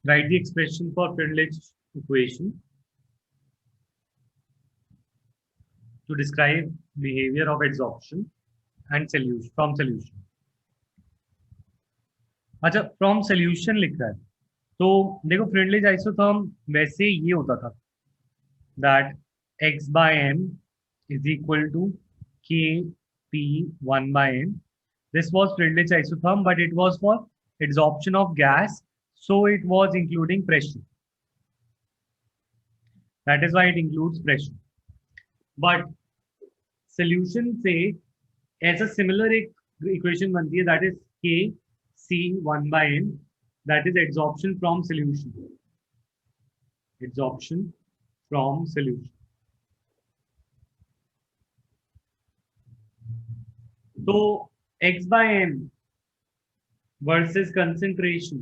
Write the expression for Friedrich's equation to describe behavior of adsorption and solution from solution. अच्छा, from solution लिख रहा है तो देखो फ्रेंडलीज आइसोथर्म वैसे ये होता था that x by m is equal to k p 1 by n. This was Friedrich isotherm, but it was for adsorption of gas, so it was including pressure. That is why it includes pressure. But solution से ऐसा similar एक equation बनती है, that is k c 1 by n, that is adsorption from solution. Adsorption from solution. तो x by m versus concentration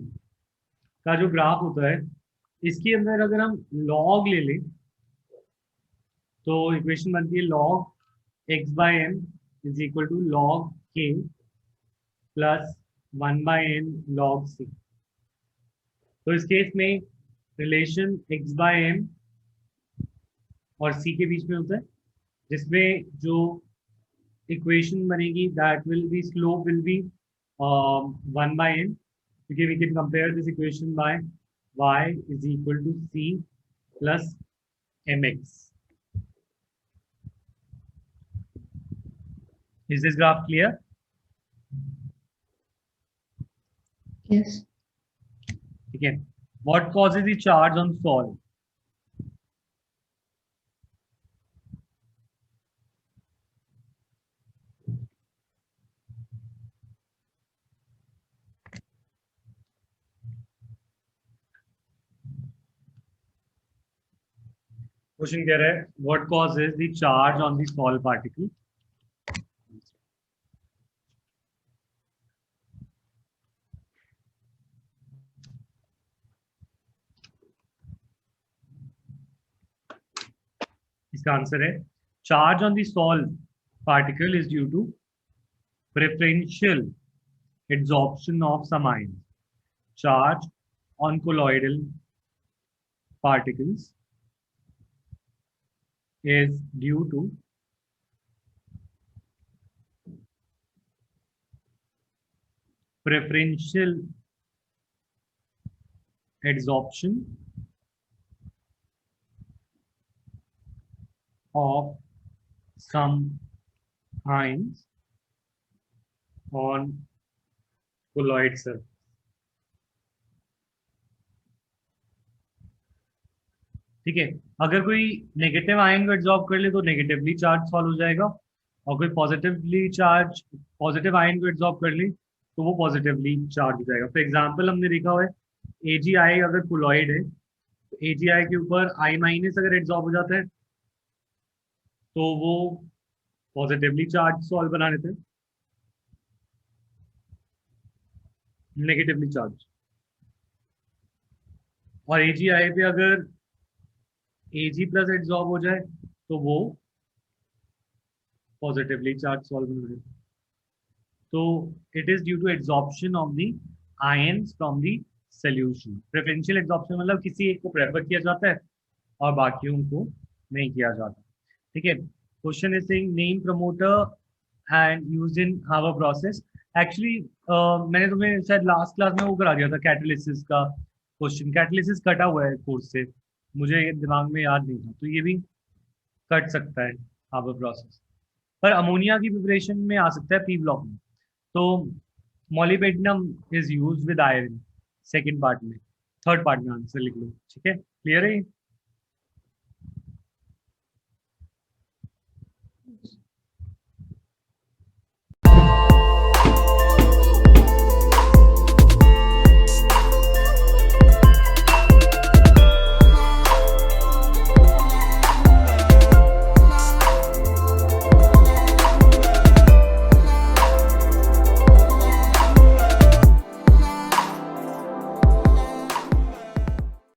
का जो graph होता है, इसके अंदर अगर हम लॉग ले लें तो इक्वेशन बनती है log x by m is equal to log k plus 1 by n log c. तो इस केस में रिलेशन x by m और c के बीच में होता है, जिसमें जो इक्वेशन बनेगी that will be slope will be 1 by n, because we can compare this equation by y is equal to c plus mx. Is this graph clear? Yes. Okay. What causes the charge on soil? Question कह रहा है what causes the charge on the sol particle. इसका answer है charge on the sol particle is due to preferential adsorption of some ions. Charge on colloidal particles is due to preferential adsorption of some ions on colloid surface. ठीक है, अगर कोई negative ion को absorb कर ले तो negatively charge solve हो जाएगा, और कोई पॉजिटिव आयन को एब्जॉर्ब कर ले तो वो पॉजिटिवली चार्ज हो जाएगा. फॉर एग्जांपल हमने देखा हुआ है AgI अगर कोलॉइड है तो AgI के ऊपर I- अगर एब्जॉर्ब हो जाता है तो वो पॉजिटिवली चार्ज सॉल्व बना लेते हैं, नेगेटिवली चार्ज. और AgI पे अगर Ag प्लस एब्जॉर्ब हो जाए तो वो पॉजिटिवली चार्ज सॉल्व बना देते हैं. तो it is due to absorption of the ions from the solution. Preferential absorption मतलब किसी एक को प्रेफर किया जाता है और बाकियों को नहीं किया जाता. ठीक है. Question is saying name promoter and used in Haber process. Actually मैंने तुम्हें शायद लास्ट क्लास में वो करा दिया था कैटालिसिस का क्वेश्चन. कैटालिसिस कटा हुआ है कोर्स से, मुझे दिमाग में याद नहीं था, तो ये भी कट सकता है हावर प्रोसेस. पर अमोनिया की प्रिपरेशन में आ सकता है पी ब्लॉक में. तो molybdenum is used with iron second part में, थर्ड पार्ट में आंसर लिख लो. ठीक है, क्लियर है.